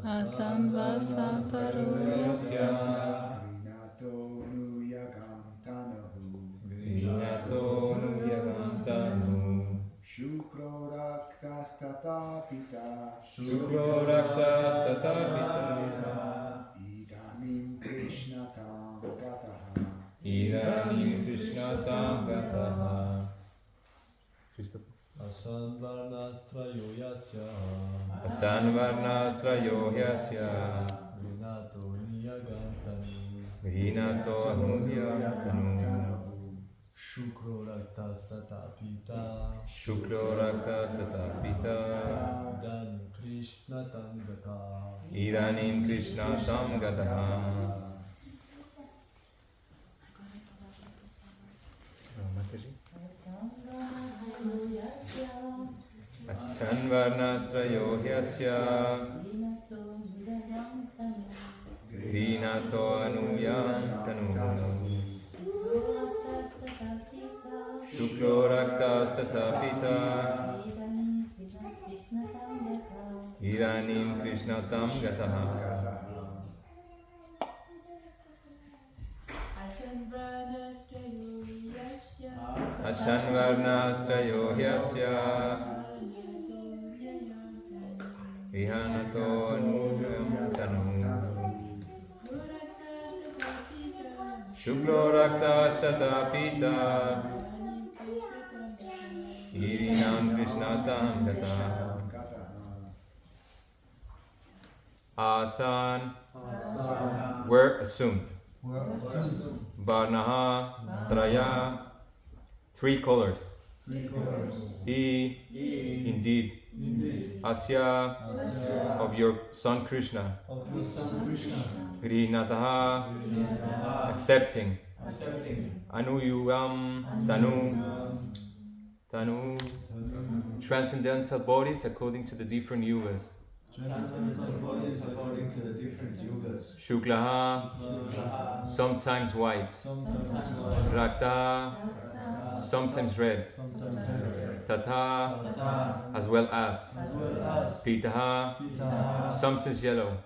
Asanvasantarohyasya Vinato nuyagam tanu Shukroraktastatapita Idanim Krishnatam Gataha Idanim Krishnatam Gataha. Asanvarnastrayoyasya Vinato niyagantanu Vinato nuyagam Shukroraktastatapita Idanim Krishnatam Gataha Idanim Krishnatam Gataha. Aschanvarnastrayohyasya Vinato anuyam tanu Shukroraktastatapita Idanim Krishnatam Gataha. Asanvarnastrayohyasya Vihanato anuyam tanu Shukloraktastatapita Irinam Krishnatam Gataha. Asan were assumed. Varnaha Traya three colors. Indeed. Asya of your son Krishna. Grinataha accepting. Anuyugam Tanu transcendental bodies according to the different yugas. Shuklaha sometimes white. Rakta sometimes red. Tata as well as. Pitaha sometimes yellow.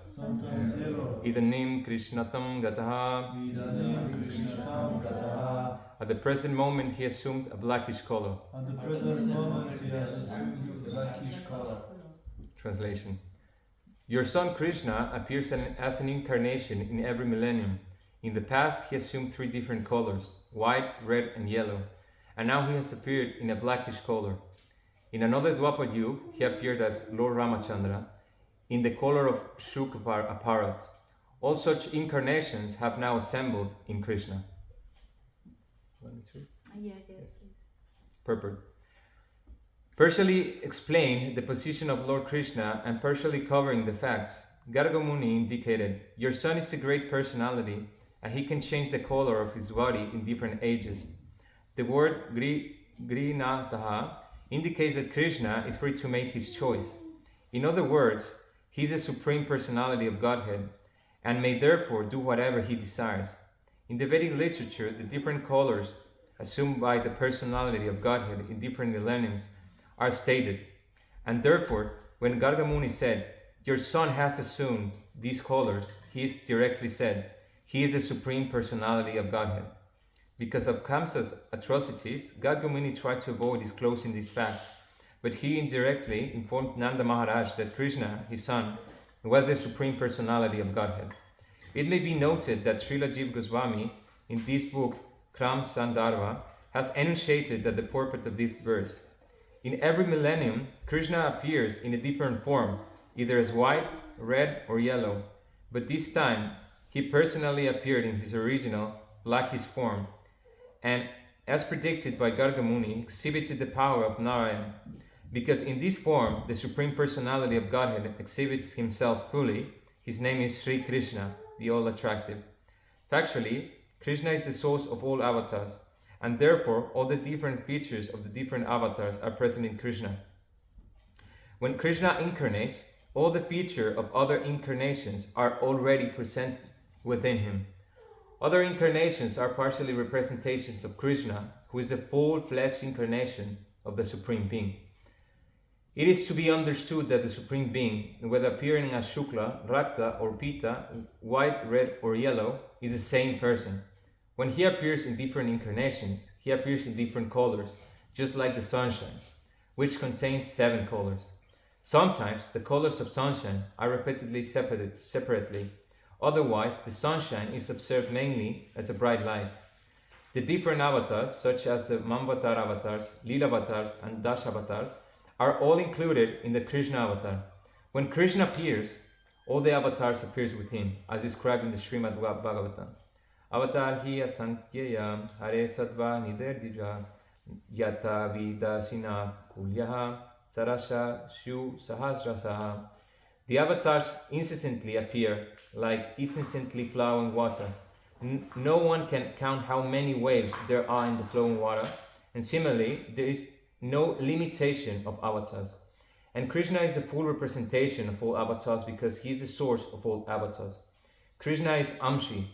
Idanim Krishnatam Gataha. At the present moment he assumed a blackish color. Translation. Your son Krishna appears as an incarnation in every millennium. In the past he assumed three different colors, white, red and yellow, and now he has appeared in a blackish color. In another Dwapar Yuga he appeared as Lord Ramachandra in the color of Shukla Aparat. All such incarnations have now assembled in Krishna. Yes, please. Purport. Partially explain the position of Lord Krishna and partially covering the facts, Garga Muni indicated, your son is a great personality and he can change the color of his body in different ages. The word Grinataha indicates that Krishna is free to make his choice. In other words, he is the supreme personality of Godhead and may therefore do whatever he desires. In the Vedic literature, the different colors assumed by the personality of Godhead in different millenniums are stated, and therefore, when Garga Muni said, your son has assumed these colors, he is directly said, he is the supreme personality of Godhead. Because of Kamsa's atrocities, Garga Muni tried to avoid disclosing these facts, but he indirectly informed Nanda Maharaj that Krishna, his son, was the supreme personality of Godhead. It may be noted that Srila Jiva Goswami, in this book, Kram Sandarbha, has enunciated that the purport of this verse. In every millennium, Krishna appears in a different form, either as white, red, or yellow, but this time he personally appeared in his original blackish form, and as predicted by Garga Muni, exhibited the power of Narayan, because in this form the Supreme Personality of Godhead exhibits himself fully. His name is Sri Krishna, the all-attractive. Factually, Krishna is the source of all avatars, and therefore all the different features of the different avatars are present in Krishna. When Krishna incarnates, all the features of other incarnations are already present within him. Other incarnations are partially representations of Krishna, who is a full-fledged incarnation of the Supreme Being. It is to be understood that the Supreme Being, whether appearing as Shukla, Rakta or Pita, white, red or yellow, is the same person. When he appears in different incarnations, he appears in different colors, just like the sunshine, which contains 7 colors. Sometimes the colors of sunshine are repeatedly separated separately. Otherwise, the sunshine is observed mainly as a bright light. The different avatars, such as the Mamvatar avatars, Lila avatars, and Dash avatars, are all included in the Krishna avatar. When Krishna appears, all the avatars appears with him, as described in the Srimad Bhagavatam. Avatar hi asankhya hare sattva niderdija yata vidasina kulyaha sarasha shu sahasrasaha. The avatars incessantly appear like incessantly flowing water. No one can count how many waves there are in the flowing water, and similarly, there is no limitation of avatars. And Krishna is the full representation of all avatars because he is the source of all avatars. Krishna is Amshi,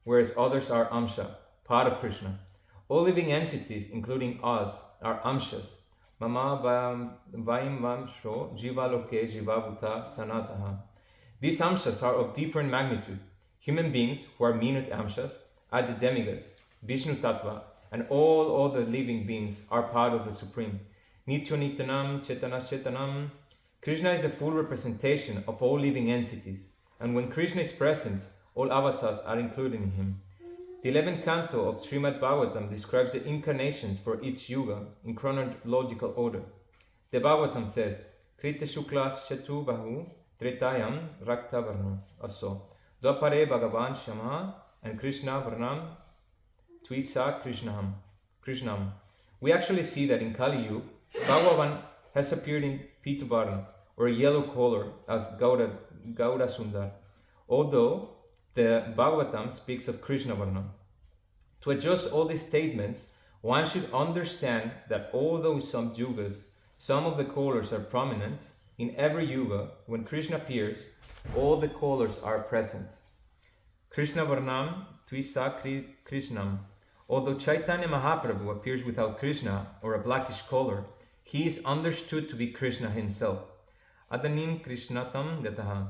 whereas others are Amsha, part of Krishna. All living entities, including us, are Amshas. Mama Vaim Vamsho Jiva Loke Jiva Bhuta Sanataha. These Amshas are of different magnitude. Human beings, who are minute Amshas, are the demigods, Vishnu Tattva, and all the living beings are part of the Supreme. Nityo Nityanam Chetana Chetanam. Krishna is the full representation of all living entities, and when Krishna is present, all avatars are included in him. The 11th canto of Srimad Bhagavatam describes the incarnations for each yuga in chronological order. The Bhagavatam says, Krita Shuklas Chatu Bahu Tretayam Rakta Varno Aso Dwapare Bhagavan Shama and Krishna Varnam Twisa Krishnam. We actually see that in Kali Yuga, Bhagavan has appeared in Pitu Varna, or a yellow color, as Gauda Sundar, although the Bhagavatam speaks of Krishna Varna. To adjust all these statements, one should understand that although in some yugas, some of the colors are prominent, in every yuga, when Krishna appears, all the colors are present. Krishna Varnam Twisa Krishnam. Although Chaitanya Mahaprabhu appears without Krishna, or a blackish color, he is understood to be Krishna himself. Adanim Krishnatam Gataha.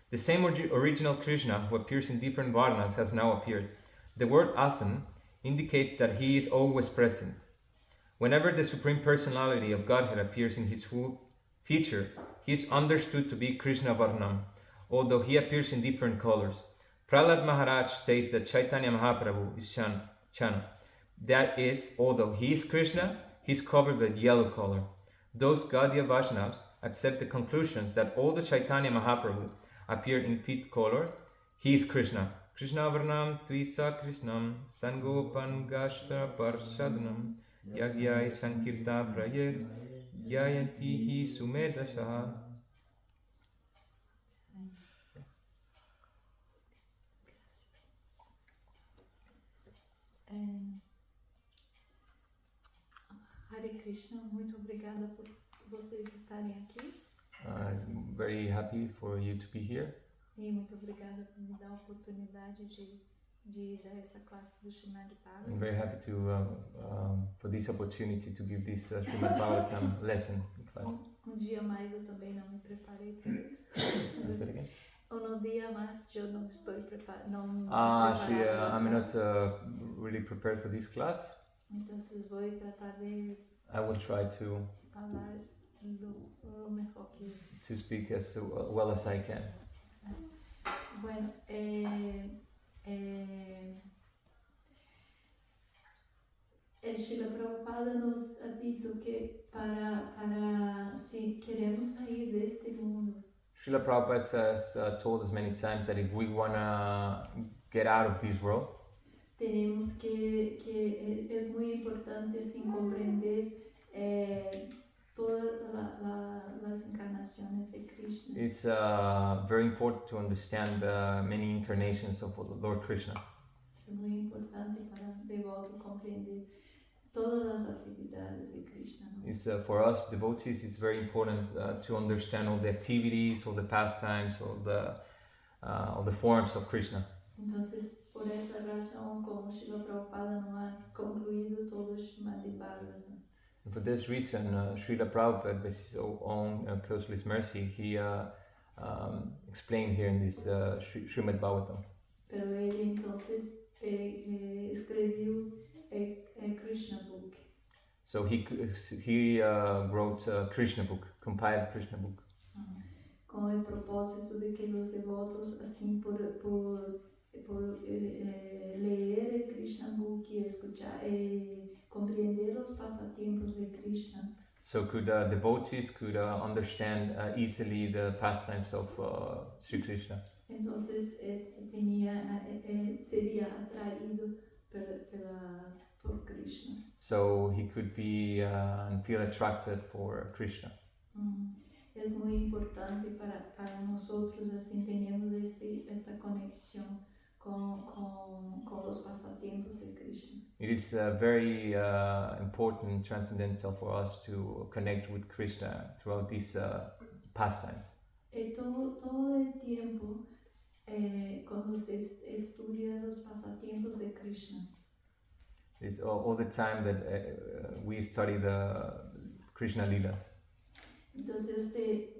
The same original Krishna who appears in different varnas has now appeared. The word asan indicates that he is always present. Whenever the Supreme Personality of Godhead appears in his full feature, he is understood to be Krishna Varnam, although he appears in different colors. Prahlad Maharaj states that Chaitanya Mahaprabhu is Chana. That is, although he is Krishna, he is covered with yellow color. Those Gaudiya Vaishnavas accept the conclusions that all the Chaitanya Mahaprabhu appeared in pit color. He is Krishna. Krishna Varnam Tvisa Krishnam Sangopan Gashta Parshadnam Yagyai Sankirta Prayer Yayantihi Sumedasha. Hare Krishna, muito obrigada por vocês estarem aqui. I'm very happy for you to be here. E muito obrigada por me dar a oportunidade de dar essa classe do Srimad Bhagavatam. I'm very happy for this opportunity to give this Srimad Bhagavatam lesson in class. Dia mais eu também não me preparei para isso. Say that again? No dia mais eu não estou preparada. I'm not really prepared for this class. Então vocês vão tratar de I will try to falar o melhor que speak as well as I can. Bueno, el Srila Prabhupada nos ha dito que para si queremos sair deste mundo, Srila Prabhupada has told us many times that if we want to get out of this world, tenemos que es muy importante assim comprender todas las encarnaciones de Krishna. It's very important to understand the many incarnations of Lord Krishna. Es muy importante para devoto compreender todas las actividades de Krishna. ¿No? It's for us devotees. It's very important to understand all the activities, all the pastimes, all the forms of Krishna. Entonces, por esa razón, como Srila Prabhupada no ha concluido todo o Srimad Bhagavatam. And for this reason, Srila Prabhupada, with his own causeless mercy, he explained here in this Srimad Bhagavatam. Pero ele entonces escreveu a Krishna book. So he wrote a Krishna book, compiled Krishna book. Com o propósito de que os devotos, assim, por ler o Krishna book e escuchar compreender os passatempos de Krishna. So devotees could understand easily the pastimes of Sri Krishna. Entonces seria atraído por Krishna. So he could be and feel attracted for Krishna. É muito importante para nós outros assim termos esta conexão com os passatempos de Krishna. It is very important, transcendental for us to connect with Krishna throughout these pastimes. E todo o tempo quando se estuda os passatempos de Krishna. It's all the time that we study the Krishna Leelas. Então você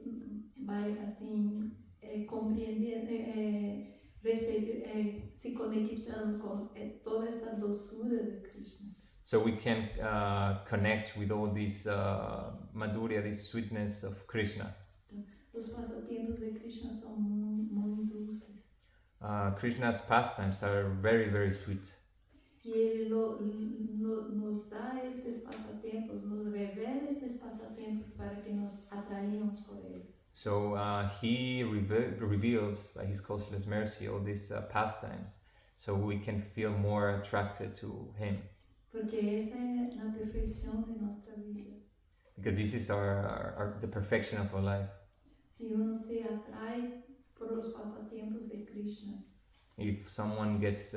vai assim compreendendo, se conectando com toda essa doçura de Krishna. So we can connect with all this madhurya, this sweetness of Krishna. Os passatempos de Krishna são muito doces. Krishna's pastimes are very, very sweet. E ele nos dá estes passatempos, nos revela estes passatempos para que nos atraímos por ele. So he reveals by his causeless mercy all these pastimes, so we can feel more attracted to him. Porque essa é a perfeição de nossa vida. Because this is the perfection of our life. Se uno se atrai por los passatempos de Krishna, If someone gets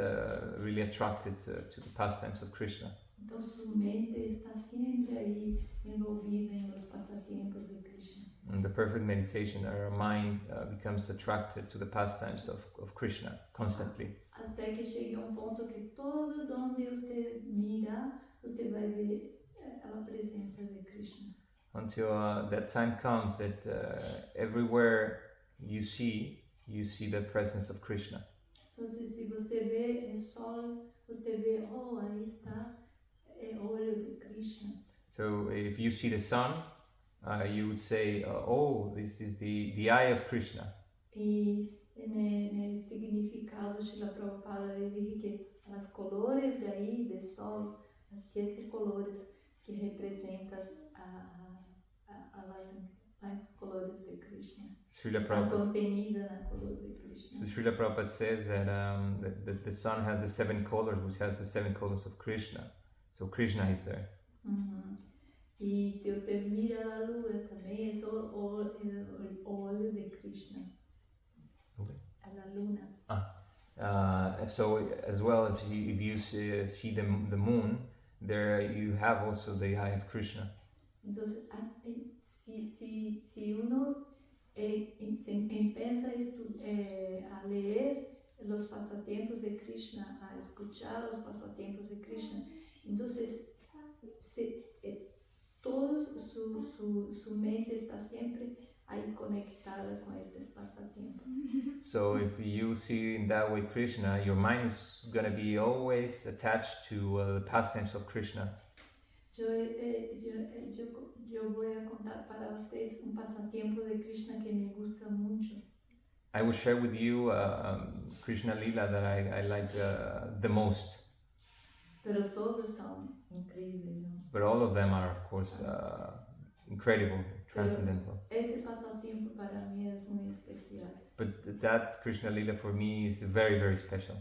really attracted to the pastimes of Krishna, então sua mente está sempre aí envolvida em los passatempos de Krishna. in the perfect meditation, our mind becomes attracted to the pastimes of Krishna constantly. Até que chegue a ponto que todo donde você mira, você vai ver a presença de Krishna. Until that time comes that everywhere you see the presence of Krishna. Então, se você vê sol, você vê, aí está o olho de Krishna. So if you see the sun, you would say, oh, this is the eye of Krishna. E no significado, Srila Prabhupada ele diz que as colores daí do sol, as 7 colores que representam as colores de Krishna. Srila Está Prabhupada, contenida na color de Krishna. so Srila Prabhupada says that the sun has the 7 colors, which has the 7 colors of Krishna. So Krishna is there. E se você mira a lua também, é o olho de Krishna. Okay. A luna. So as well, if you see the moon, there you have also the eye of Krishna. Então, se uno empieza a ler os passatempos de Krishna, a escuchar os passatempos de Krishna, então toda sua mente está sempre aí conectada com estes passatempos. So if you see in that way Krishna, your mind is going to be always attached to the pastimes of Krishna. Eu vou contar para vocês passatempo de Krishna que me gusta muito. I will share with you Krishna Lila that I like the most. Pero todos são incríveis, não? But all of them are, of course, incredible, transcendental. Esse passatempo para mim é muito especial. But that Krishna Lila for me is very, very special.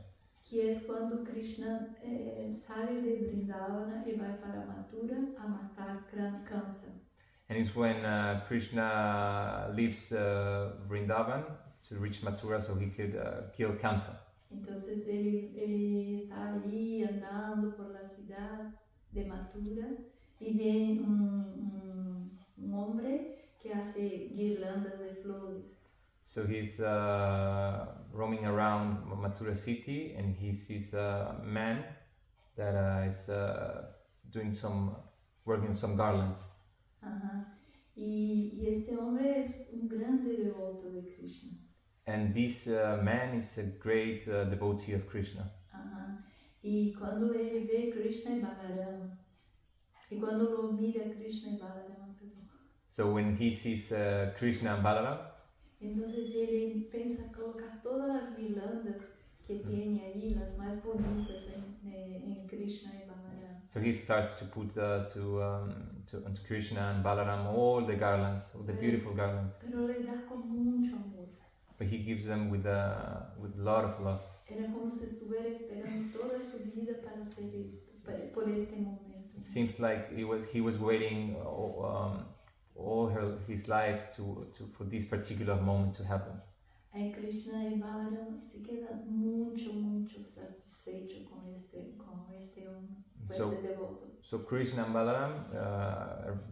que é quando Krishna sai de Vrindavana e vai para Mathura a matar Kamsa. And it's when Krishna leaves Vrindavan to reach Mathura so he could kill Kamsa. Então ele está ali andando por la cidade de Mathura e vem homem que hace guirlandas de flores. So he's roaming around Mathura city and he sees a man that is doing some working some garlands. E este homem é grande devoto de Krishna. And this man is a great devotee of Krishna. E quando ele vê Krishna e Balarama, e quando lo mira Krishna e Balarama, So when he sees Krishna and Balaram, então ele pensa em colocar todas as guirlandas que tem aí, as mais bonitas em Krishna e Balarama. so he starts to put onto Krishna and Balaram all the garlands, all the beautiful garlands. Pero le dá com muito amor. But he gives them with a lot of love. Era como se estuviera esperando toda a sua vida para ser isto, por este momento. It seems like he was waiting his life for this particular moment to happen. Aí Krishna e Balaram se quedam muito satisfeitos com este devoto. So Krishna and Balaram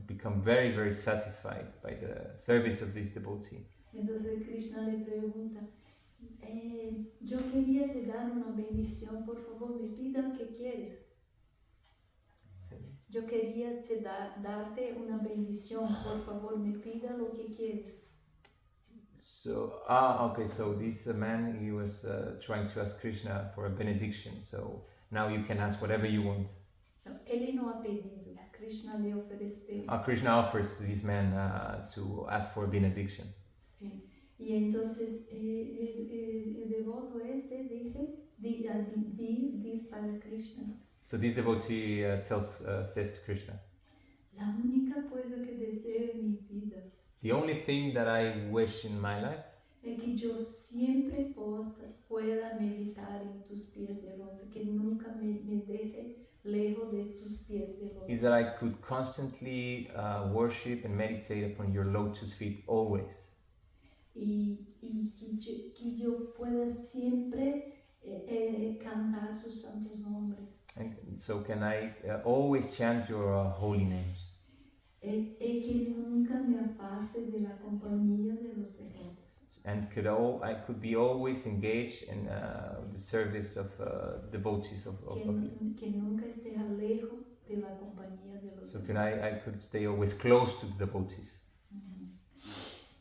become very, very satisfied by the service of this devotee. Então Krishna le pergunta, eu queria te dar uma bendição, por favor, me pida o que queres. Eu queria te darte uma bendição, por favor, me pida o que queres. So okay. So this man, he was trying to ask Krishna for a benediction. So now you can ask whatever you want. Então, ele não ha pedido, Krishna lhe ofereceu. Krishna offers this man to ask for a benediction. Sim. E então o devoto diz para Krishna. So this devotee says to Krishna, A única coisa que desejo em minha vida the only thing that I wish in my life é que eu sempre pueda meditar em tus pies de loto, que nunca me deje lejos de tus pies de loto. is that I could constantly worship and meditate upon your lotus feet always. E que eu pueda sempre cantar sus santos nombres. And so can I always chant your holy names. E que nunca me afaste de la compañía de los devotos. And I could be always engaged in the service of devotees of you. Que nunca esté lejos de la compañía de los So devotos. can I could stay always close to the devotees.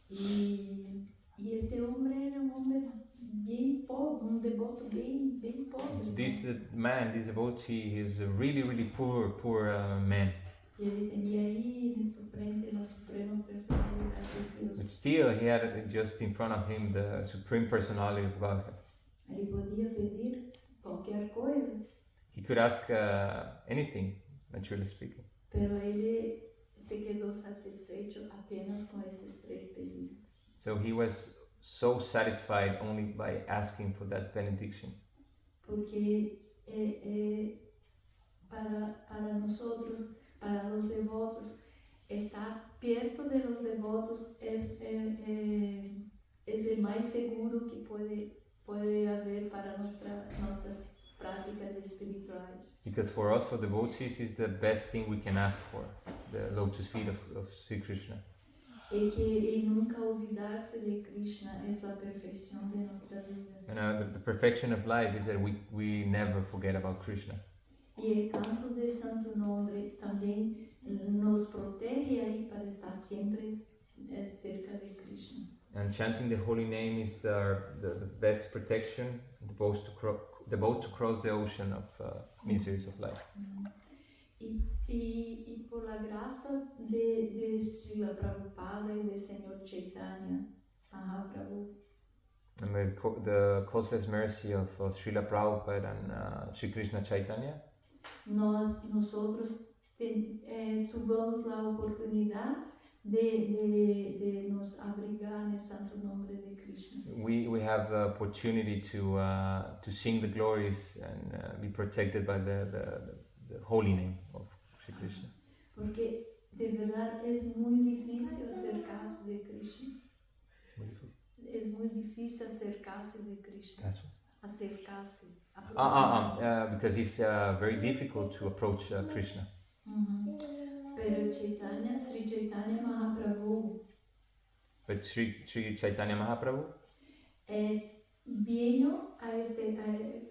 E este hombre era hombre bem pobre, devoto bem pobre. This man, this devotee, is a really, really poor man. E ele tinha aí em frente a suprema personalidade de But Deus. still, he had just in front of him the Supreme Personality of Godhead. Ele podia pedir qualquer coisa, He could ask anything, naturally speaking. pero ele se quedou satisfeito apenas com esses três pedidos. So he was so satisfied only by asking for that benediction. Porque para nosotros, para los devotos, estar perto de los devotos es el más seguro que puede haber para nuestras prácticas espirituales. Because for us, for devotees, is the best thing we can ask for, the lotus feet of Sri Krishna. Y nunca olvidarse de Krishna es la perfección de nuestras vidas. And the perfection of life is that we never forget about Krishna. Y el canto de Santo Nombre también nos protege ahí para estar siempre cerca de Krishna. And chanting the holy name is the best protection, the boat to cross the ocean of miseries of life. Y por la gracia de Srila Prabhupada y de Señor Chaitanya Mahaprabhu, And the causeless mercy of Srila Prabhupada and Sri Krishna Chaitanya, nosotros tuvimos la oportunidad de nos abrigar en el santo nombre de Krishna. We have the opportunity to sing the glories and be protected by the holy name of Sri Krishna. Porque de verdad es muy difícil acercarse de Krishna. It's muy difícil. Es muy difícil acercarse de Krishna. Caso. Acercarse, aproximarse. Because it's very difficult to approach Krishna. Uhum. Pero Sri Chaitanya Mahaprabhu But Sri Chaitanya Mahaprabhu, vino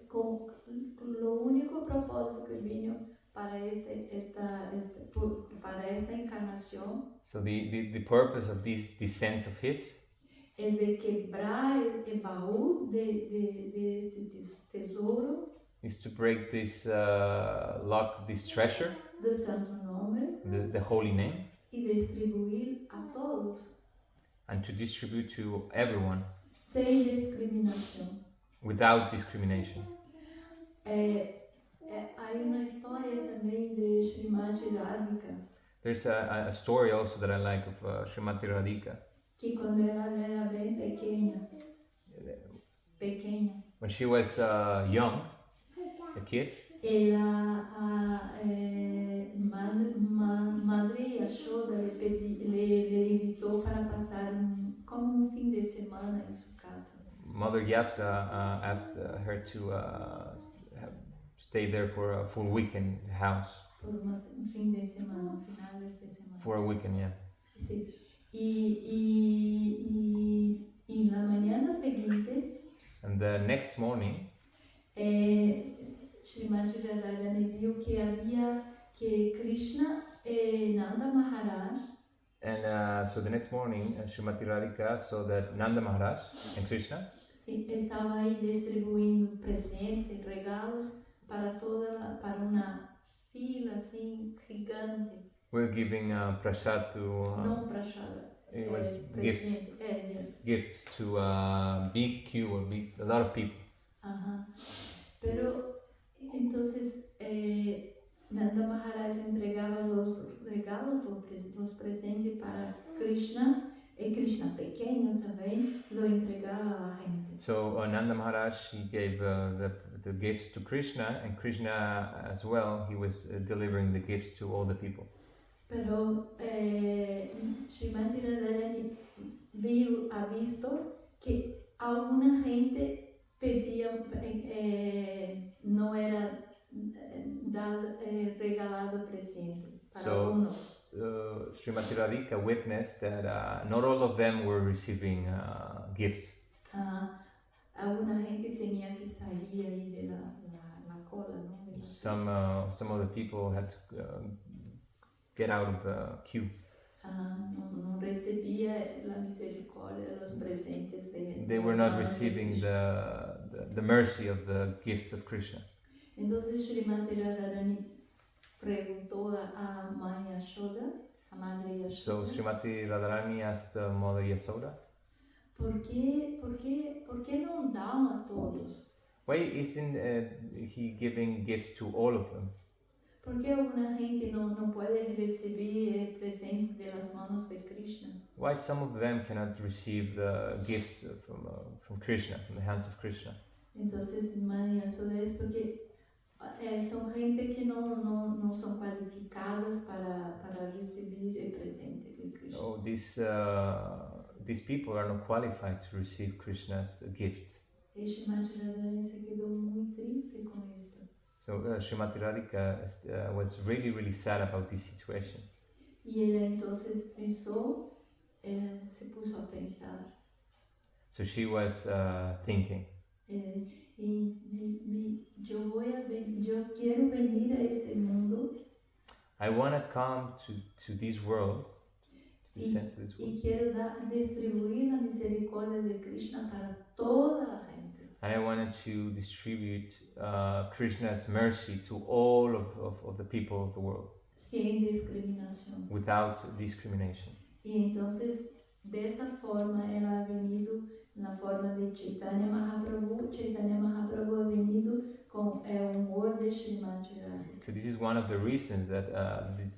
con lo único propósito que vino para para esta encarnación so the purpose of this descent of his es de quebrar el baúl de este tesouro is to break this lock, this treasure, do santo nome the holy name, e distribuir a todos and to distribute to everyone sem discriminação. without discrimination. Há uma história também de Srimati Radhika, There's a story also that I like of Srimati Radhika. que quando ela era bem pequena, When she was young, a kid, ela, Madre Yashoda le invitou para passar como fim de semana em sua casa. Mother Yasga asked her to stay there for a full weekend house. Por fim de semana, finales de semana. For a weekend, yeah. Sí. Y la mañana seguinte, And the next morning, Srimati Radharani viu que Krishna Nanda Maharaj and so the next morning, Srimati Radhika saw that Nanda Maharaj and Krishna estava aí distribuindo presentes, regalos para para uma fila assim gigante. were giving prasad to Não prachada. it was gifts, presente. Yes. gifts to a big queue, a lot of people. Ajá. Pero entonces Nanda Maharaj entregava os regalos, os presentes para Krishna, e Krishna pequeno também lo entregava à gente. So Nanda Maharaj, he gave the gifts to Krishna, and Krishna as well, he was delivering the gifts to all the people. Pero Srimati Radharani ha visto que alguna gente pedía, no era regalado presente para So, algunos. Srimati Radhika witnessed that not all of them were receiving gifts. Alguna gente tenía que salir ahí de la cola, ¿no? De la Some of the people had to get out of the queue. no recibía la misericordia, los presentes de They were las not manos de receiving Krishna. the mercy of the gifts of Krishna. Entonces Srimati Radharani preguntó a Mãe Yashoda, a Madre So Yashoda, Srimati Radharani asked Mother Yasoda, ¿por qué no dan a todos? why isn't he giving gifts to all of them? ¿Por qué alguna gente no puede recibir el presente de las manos de Krishna? Why some of them cannot receive the gifts from Krishna, from the hands of Krishna? Entonces Mãe Yashoda es porque son gente que no son cualificadas para recibir el presente de Krishna. Oh, these people are not qualified to receive Krishna's gift. E Srimati Radharani se quedó muy triste con esto. So Srimati Radhika was really, really sad about this situation. Y ella entonces se puso a pensar. So she was thinking, Yo quiero venir a este mundo I want to come to this world, to descend to this y world, quiero distribuir la misericordia de Krishna para toda la gente. and I wanted to distribute Krishna's mercy to all of the people of the world Sin discriminación. without discrimination. Y entonces, de esta forma, él ha venido en la forma de Chaitanya Mahaprabhu. Chaitanya Mahaprabhu ha venido con el humor de Srimati Radhika. So this is one of the reasons that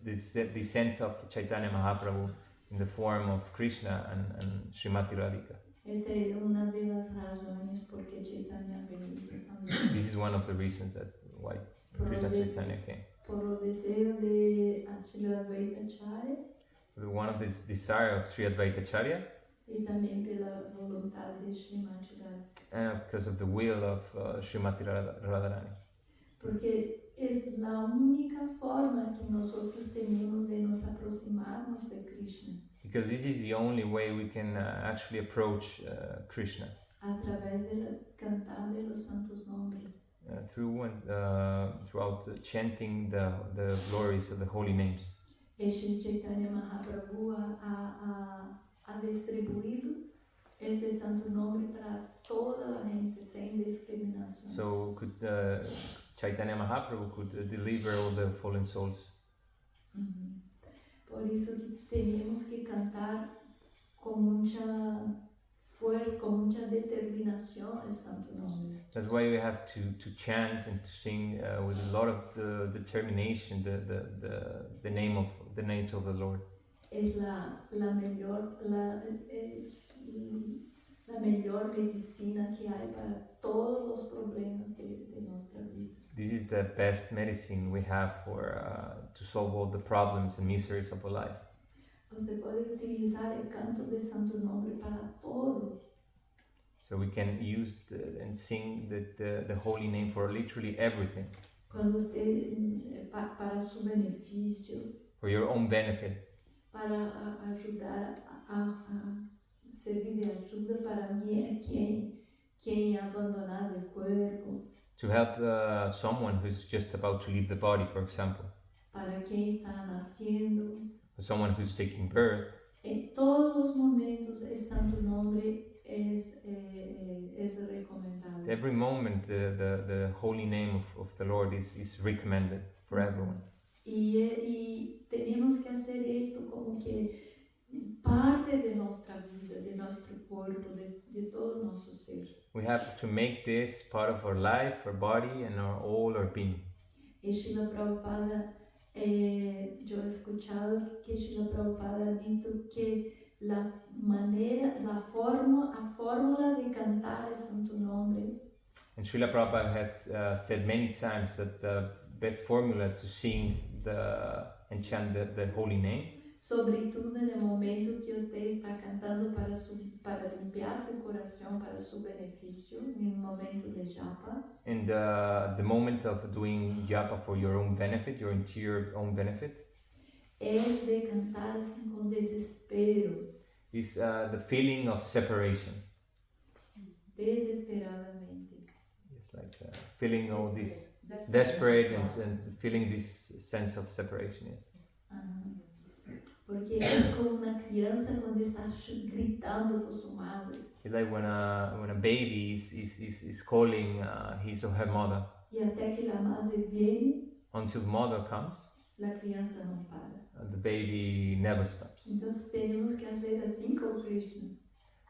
this descent of Chaitanya Mahaprabhu in the form of Krishna and Srimati Radhika. Esta es una de las razones por que Chaitanya ha venido también. This is one of the reasons that why Krishna Chaitanya came. Por el deseo de Srila Advaita Acharya One of the desire of Sri Advaita Acharya, y también pela voluntad de Srimati Radha. and because of the will of Srimati Radharani. Porque es la única forma que nosotros tenemos de nos aproximarnos de Krishna, Because this is the only way we can actually approach Krishna, a través de la cantar de los santos nombres. throughout chanting the glories of the holy names. E Shri Chaitanya Mahaprabhu ha distribuido este santo nombre para toda la gente, sin discriminación. So Chaitanya Mahaprabhu could deliver all the fallen souls. Uhum. Por isso que teníamos que cantar com muita força, com muita determinação esse santo nome. That's why we have to chant and to sing with a lot of determination the names of the Lord. Es la melhor medicina que há para todos os problemas de nossa vida. This is the best medicine we have for to solve all the problems and miseries of our life. Você pode utilizar o canto de santo nome para todo. So we can use and sing the holy name for literally everything, Quando você para seu benefício, for your own benefit, para ajudar a servir de ajuda para quem é abandonado o corpo, to help someone who's just about to leave the body, for example, para quem está nascendo. or someone who's taking birth. Em todos os momentos, o santo nome é recomendado. Every moment the holy name of the Lord is recommended for everyone. E temos que fazer isto como que parte de nossa vida, de nosso corpo, de todo o nosso ser. We have to make this part of our life, our body, and our being. E Srila Prabhupada, yo he escuchado que Srila Prabhupada ha dicho que a fórmula de cantar el santo nombre And Srila Prabhupada has said many times that the best formula to sing and chant the holy name, sobretudo no momento que você está cantando para limpiar seu coração para seu benefício, no momento de japa, in the moment of doing japa for your own benefit, your interior own benefit, é de cantar assim com desespero, is the feeling of separation. desesperadamente. It's like feeling all this desperate and feeling this sense of separation. Yes. Aham. Porque é como uma criança quando está gritando por sua madre. It's like when a baby is calling his or her mother. E até que a madre vem, Until mother comes, a criança não para. the baby never stops. Então temos que fazer assim com Krishna.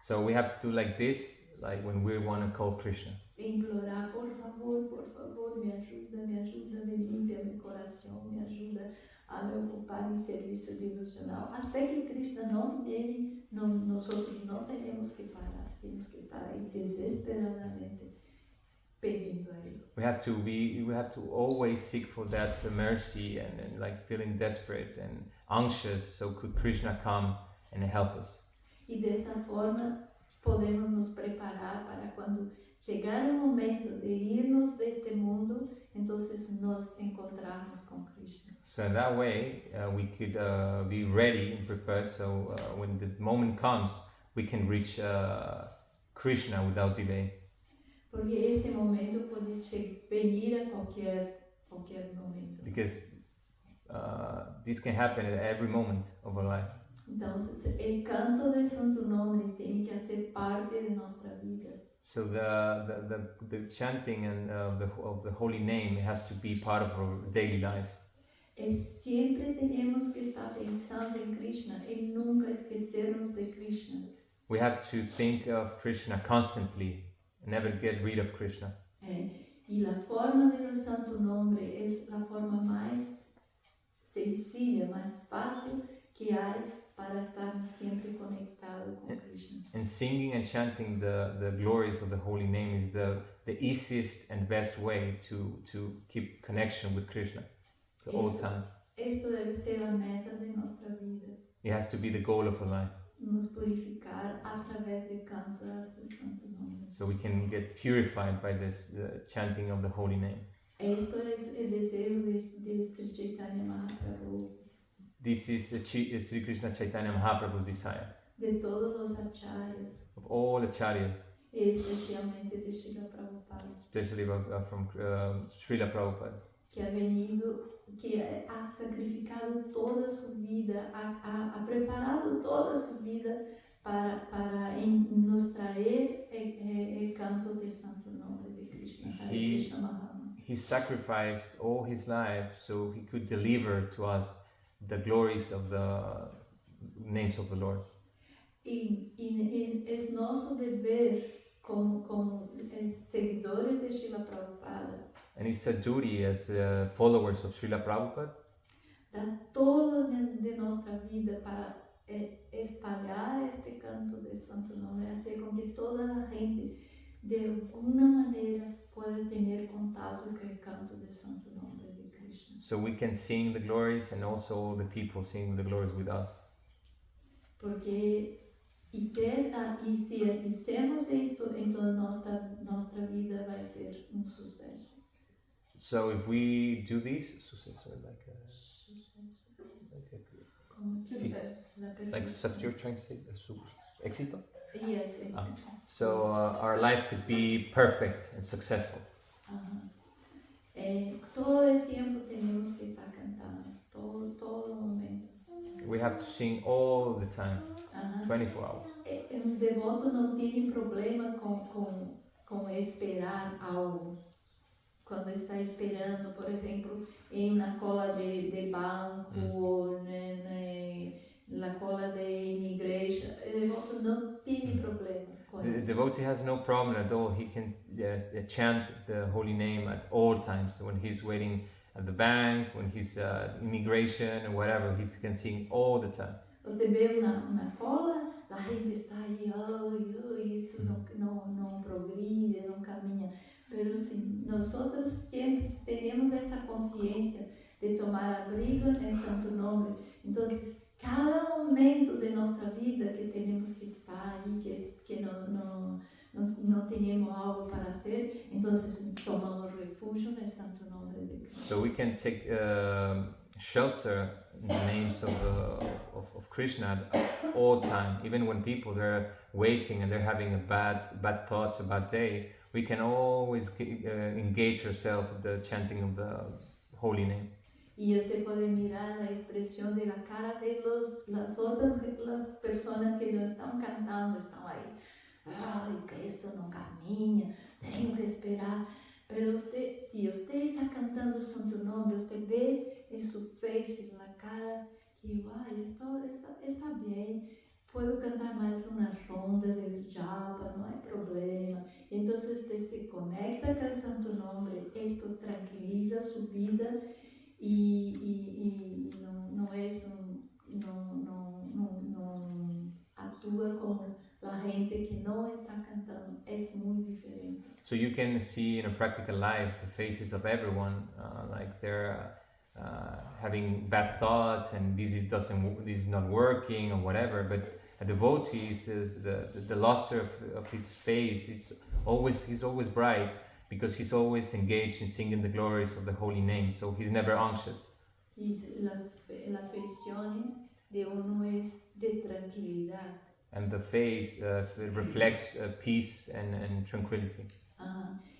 So we have to do like this, like when we want to call Krishna. Implorar, por favor, me ajuda, me limpia meu coração, me ajuda a me ocupar em serviço devocional. Até que Krishna não vem, nós não temos que parar, temos que estar aí desesperadamente pedindo a Ele. We have to always seek for that mercy and like feeling desperate and anxious. So could Krishna come and help us? E dessa forma podemos nos preparar para quando chegar o momento de irmos deste mundo, então nos encontrarmos com Krishna. So in that way, we could be ready and prepared. So when the moment comes, we can reach Krishna without delay. Porque este momento pode venir a qualquer momento. Because this can happen at every moment of our life. Então, o canto de Santo Nome tem que ser parte de nossa vida. So the chanting and of the holy name has to be part of our daily lives. E sempre temos que estar pensando em Krishna e nunca esquecermos de Krishna. We have to think of Krishna constantly and never get rid of Krishna. E a forma do Santo Nome é a forma mais sencilla, mais fácil que há para estarmos sempre conectados com Krishna. And singing and chanting the glories of the holy name is the easiest and best way to keep connection with Krishna the whole Isso. time. Isto deve ser a meta de nossa vida, It has to be the goal of a life. nos purificar através de cantar o santo nome. So we can get purified by this chanting of the holy name. Isto é o desejo de Sri Chaitanya Mahaprabhu, This is Sri Krishna Chaitanya Mahaprabhu's desire. de todos os acharyas, Of all the acharyas, e especialmente de Srila Prabhupada, especially from Srila Prabhupada, que ha venido, que ha sacrificado toda a sua vida, ha preparado toda a sua vida para nos trazer o canto do santo nome de Krishna, Hare Krishna Mahamana. he sacrificed all his life so he could deliver to us the glories of the names of the Lord. E é nosso dever como seguidores de Srila Prabhupada And it's a duty as followers of Srila Prabhupada dar toda de nossa vida para espalhar este canto de santo nome, fazer com que toda a gente de alguma maneira pueda ter contato com o canto de santo nome de Krishna. so we can sing the glories and also all the people sing the glories with us. Porque se fizermos isto, então nossa vida vai ser sucesso. So if we do this, like such you're trying to say, éxito? Yes, So our life could be perfect and successful. Todo o tempo temos que estar cantando, todo momento. We have to sing all the time, 24 hours. Devoto não tem problema com esperar algo. Quando está esperando, por exemplo, em uma cola de banco ou na cola de imigração, o devoto não tem problema com The isso. devotee has no problem at all. He can chant the holy name at all times. When he's waiting at the bank, when he's immigration or whatever, he can sing all the time. Você vê uma cola, a gente está aí, isto não progride, não caminha. Pero sim, nós temos essa consciência de tomar abrigo em santo nome. Então, cada momento de nossa vida que temos que estar aí, que não temos algo para hacer, então tomamos refúgio em santo nome de Cristo. So we can take shelter in the names of Krishna at all time. Even when people they're waiting and they're having a bad thoughts, a bad day, we can always engage ourselves with the chanting of the holy name. Y usted puede mirar la expresión de la cara de las otras personas que no están cantando, están ahí, ay, que esto no camina, tengo que esperar. Pero si usted está cantando santo nombre, usted ve en su face, en la cara, que ay, esto está bien, puedo cantar más una ronda de japa, no hay problema. Entonces usted se conecta con el santo nombre, esto tranquiliza su vida. E não atua como a gente que não está cantando, é muito diferente. So you can see in a practical life the faces of everyone, like they're having bad thoughts and this is not working or whatever. But a devotee says the luster of his face he's always bright. Because he's always engaged in singing the glories of the holy name, so he's never anxious. Las afeições de uno es de tranquilidad. And the face reflects peace and tranquility.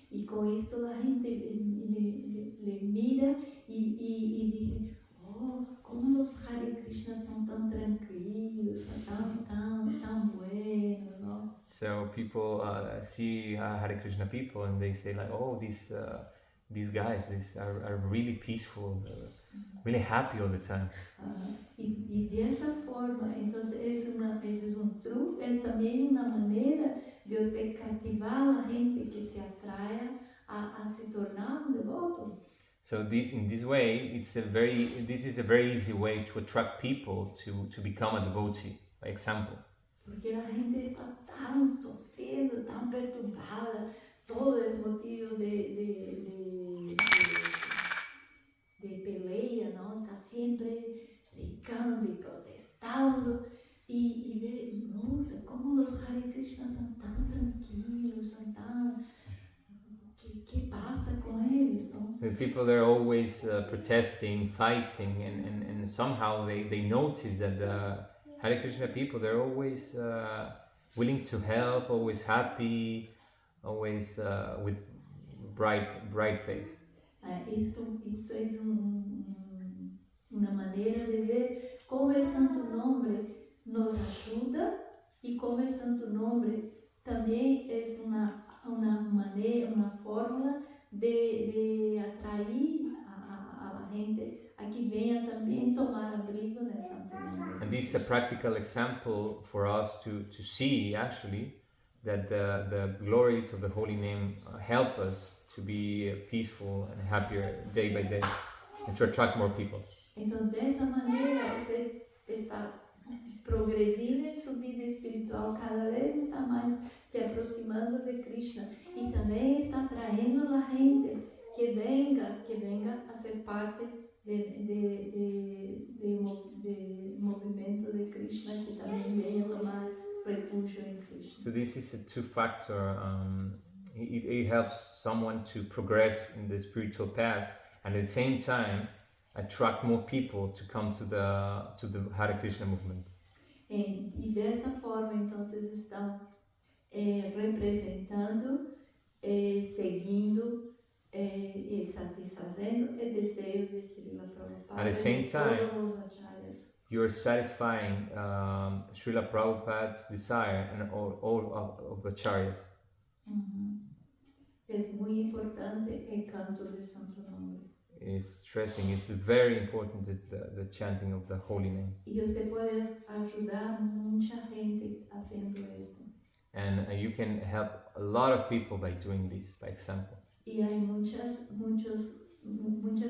Y con esto la gente le mira y dice, oh, como los Hare Krishna son tan tranquilos, tan buenos, ¿no? So people see Hare Krishna people and they say like, oh, these guys are really peaceful, really happy all the time. Y de esa forma, entonces es un truco, es también una manera de usted cativar a la gente que se atrae a se tornar un devoto. So in this way, this is a very easy way to attract people to become a devotee, by example. Porque a gente está tão sofrendo, tão perturbada, todo esse motivo de peleia, não? Está sempre brigando e protestando e vê, nossa, como os Hare Krishna são tão tranquilos, são tão... que passa com eles, não? The people, they're always protesting, fighting, and somehow they notice that the Hare Krishna people, they're always willing to help, always happy, always with bright face. Isto é uma maneira de ver como o Santo Nome nos ajuda e como o Santo Nome também é uma maneira, uma fórmula de atrair a gente a que venha também tomar abrigo no Santo Nome. And this is a practical example for us to see actually that the glories of the holy name help us to be peaceful and happier day by day and to attract more people. Então, dessa maneira, você está progredindo em sua vida espiritual, cada vez está mais se aproximando de Krishna e também está atraindo a gente que venga a ser parte de movimento de Krishna, que também venha tomar refúgio em Krishna. So this is a two-factor. It helps someone to progress in the spiritual path, and at the same time attract more people to come to the Hare Krishna movement. E desta forma, então, vocês estão representando, seguindo e satisfazendo o desejo de Srila Prabhupada. At the same time, todos os acharyas. you're satisfying Srila Prabhupada's desire and all of the acharyas. É muito importante o canto de Santo Nome. Is stressing it's very important the chanting of the holy name. E você pode ajudar muita gente fazendo isso. And you can help a lot of people by doing this, by example. E há muitas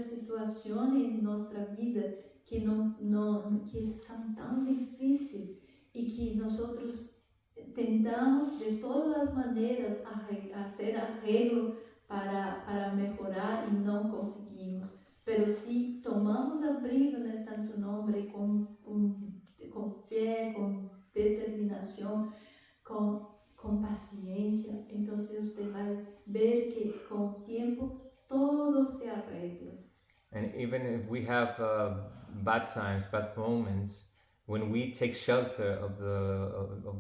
situações em nossa vida que que são tão difíceis e que nós tentamos de todas as maneiras fazer arreglo para melhorar e não conseguimos. Pero se tomamos abrigo no Santo Nome com fé, com determinação, com paciência, então você vai ver que com o tempo todo se arregla. And even if we have bad times, bad moments, when we take shelter of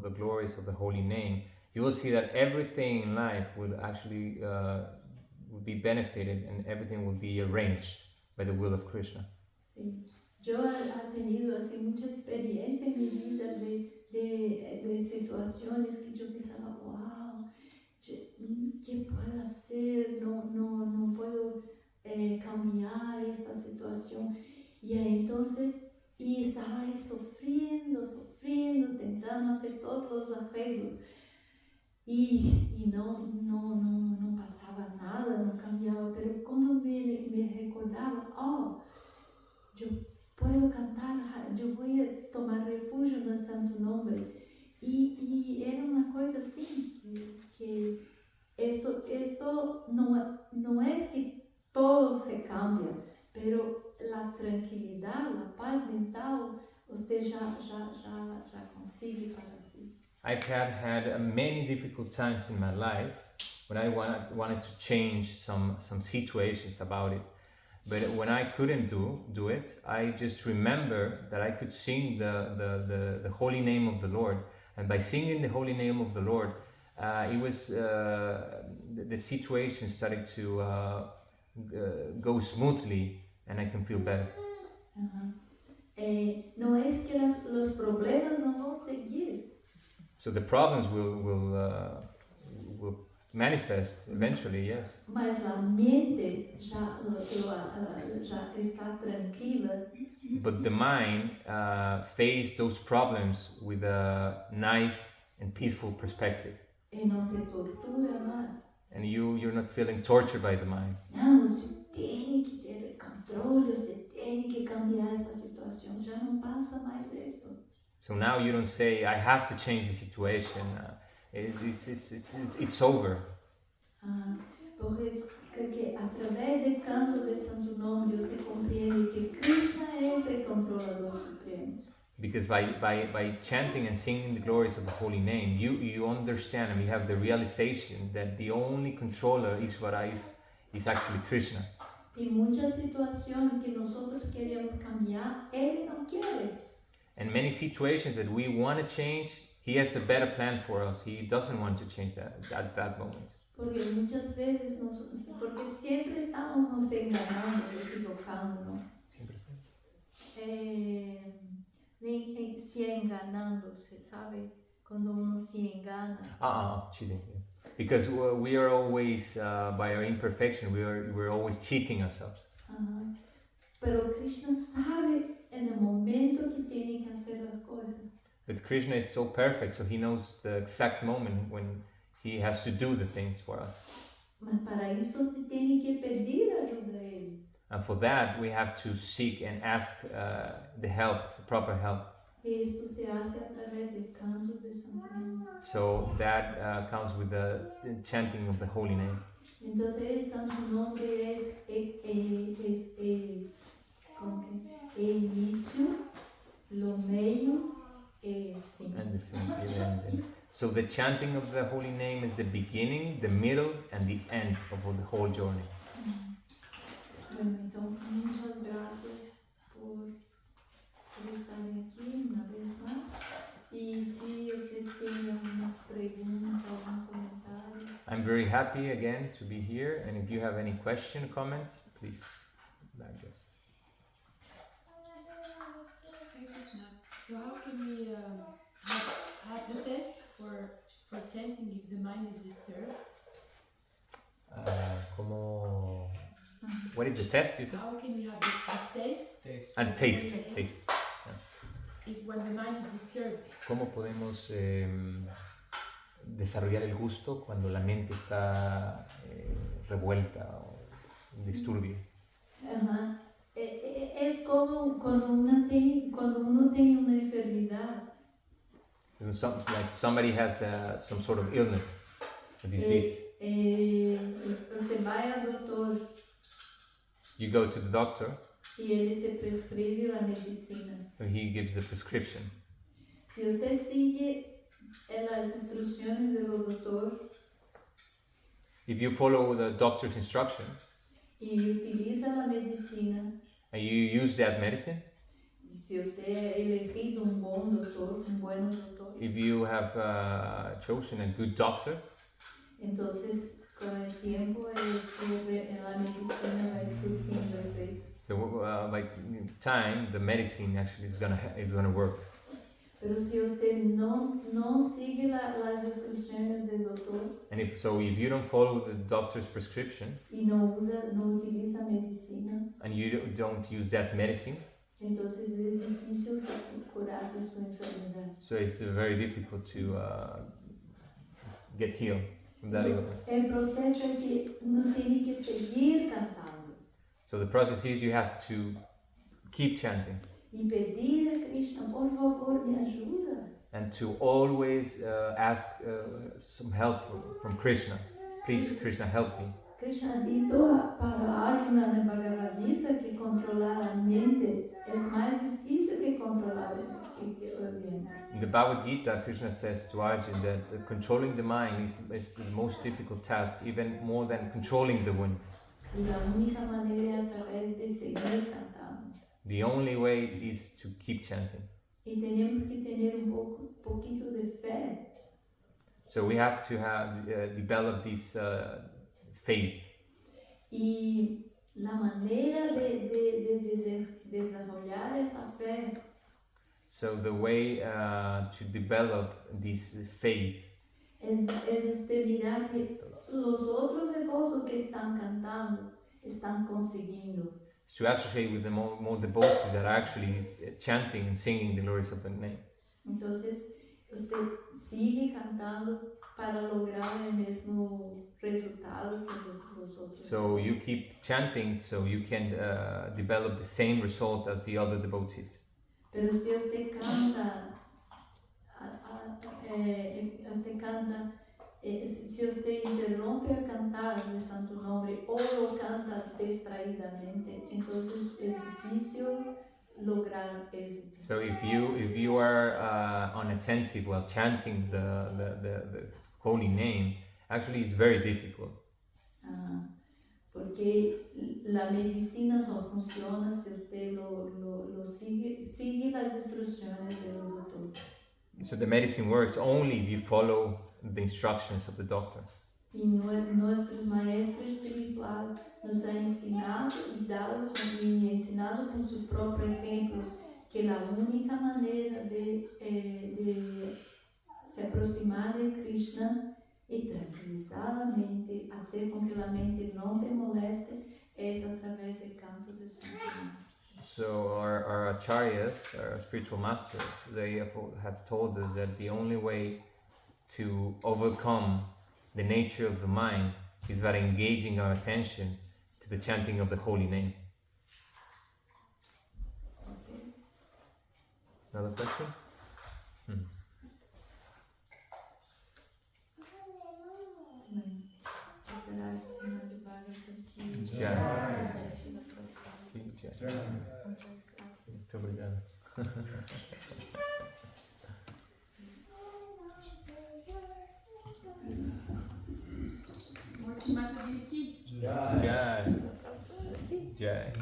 the glories of the holy name, you will see that everything in life will actually will be benefited and everything will be arranged by the will of Krishna. Sim. Eu he tenido assim muita experiência em minha vida de situações que eu pensava, uau, que puedo fazer? Não puedo cambiar esta situação. E aí então e estava aí sofrendo, tentando fazer todos os arreglos. E não passava nada, não cambiava. Mas quando me recordava, eu posso cantar, eu vou tomar refúgio no Santo Nome. E era uma coisa assim, que esto não é que todo se cambia, pero a tranquilidade, a paz mental, você já consegue para si. I've had many difficult times in my life when I wanted to change some situations about it. But when I couldn't do it, I just remember that I could sing the holy name of the Lord. And by singing the holy name of the Lord, it was the situation started to go smoothly, and I can feel better. Não é que os problemas não vão seguir. So the problems will manifest eventually, yes. Mas a mente já está tranquila. But the mind face those problems with a nice and peaceful perspective. E não te tortura mais. And you're not feeling tortured by the mind. Não, você tem que ter controle, você tem que cambiar esta situação. Já não passa mais isso. So now you don't say, I have to change the situation. It's over. Ah, porque através do canto do Santo Nome, Deus te compreende que Krishna é esse controlador supremo. Because by chanting and singing the glories of the holy name, you understand and you have the realization that the only controller is actually Krishna. E muitas situações que nós queremos cambiar, Ele não quer. And many situations that we want to change, He has a better plan for us. He doesn't want to change that at that moment. Porque muitas vezes, porque sempre estamos nos enganando, equivocando, não? Se enganando, você sabe? Quando uno se engana. Cheating. Yes. Because we are always, by our imperfection, we're always cheating ourselves. Pero Krishna sabe en el momento que tiene que hacer las cosas. But Krishna is so perfect, so He knows the exact moment when He has to do the things for us. Mas para isso se tem que pedir ajuda a Ele. And for that, we have to seek and ask the help, the proper help. E isso se hace através do canto de Santo Nome. So that comes with the chanting of the holy name. Então, esse Santo Nome como que é início, lo meio e fim. And the fim. So the chanting of the holy name is the beginning, the middle, and the end of the whole journey. Então, muitas graças por estarem aqui uma vez mais. E se você tem alguma pergunta, algum comentário. I'm very happy again to be here, and if you have any question, comment, please back us. So how can we have the test for chanting if the mind is disturbed? What is the test, you said? How can we have the taste? And taste. If when the mind is disturbed. ¿Cómo podemos desarrollar el gusto cuando la mente está revuelta o en disturbio? Es como cuando uno tiene una enfermedad. Like somebody has some sort of illness, a disease. Usted va al doctor. You go to the doctor. Y él te prescribe la medicina. He gives the prescription. Si usted sigue las instrucciones del doctor. If you follow the doctor's instruction. Y utiliza la medicina. And you use that medicine. Si usted ha elegido buen doctor. If you have chosen a good doctor. Entonces, con el tiempo, la medicina va surgiendo efecto. So, like time, the medicine actually is gonna work. Pero si usted no sigue las instrucciones del doctor. And if you don't follow the doctor's prescription. Y no utiliza medicina. And you don't use that medicine. Entonces es difícil curar de su enfermedad. So it's very difficult to get healed from that illness. El proceso es que uno tiene que seguir cantando. So the process is you have to keep chanting. Y pedir a Krishna, por favor, me ayuda. And to always ask some help from Krishna. Please, Krishna, help me. Krishna dito para Arjuna na Bhagavad Gita que controlar a mente é mais difícil que controlar o ambiente. In the Bhagavad Gita, Krishna says to Arjuna that controlling the mind is the most difficult task, even more than controlling the wind. E a única maneira é através de seguir cantando. The only way is to keep chanting. E temos que ter pouquinho de fé. So we have to develop this faith. E a maneira de desenvolver esta fé. So the way to develop this faith Es mirar que os outros devotos que estão cantando estão conseguindo. is to associate with the more devotees that are actually chanting and singing the glories of the name. Então, você sigue cantando para lograr o mesmo resultado que os outros. So you keep chanting so you can develop the same result as the other devotees. Pero se você canta, você canta, se você interrompe a cantar o santo nome ou lo canta distraidamente, então é difícil lograr êxito. So if you are unattentive while chanting the holy name, actually it's very difficult. Porque a medicina só funciona se você sigue as instruções do doutor. So the medicine works only if you follow the instructions of the doctor. E nossos maestros espirituais nos ha ensinado e ensinado com seu próprio exemplo que a única maneira de se aproximar de Krishna e tranquilizar a mente, fazer com que a mente não te moleste, é através do canto de santo nome. So our acharyas, our spiritual masters, they have told us that the only way to overcome the nature of the mind is by engaging our attention to the chanting of the holy name. Okay. Another question? Muito obrigado. Murti Mataji ki Jai. Jai. Jai.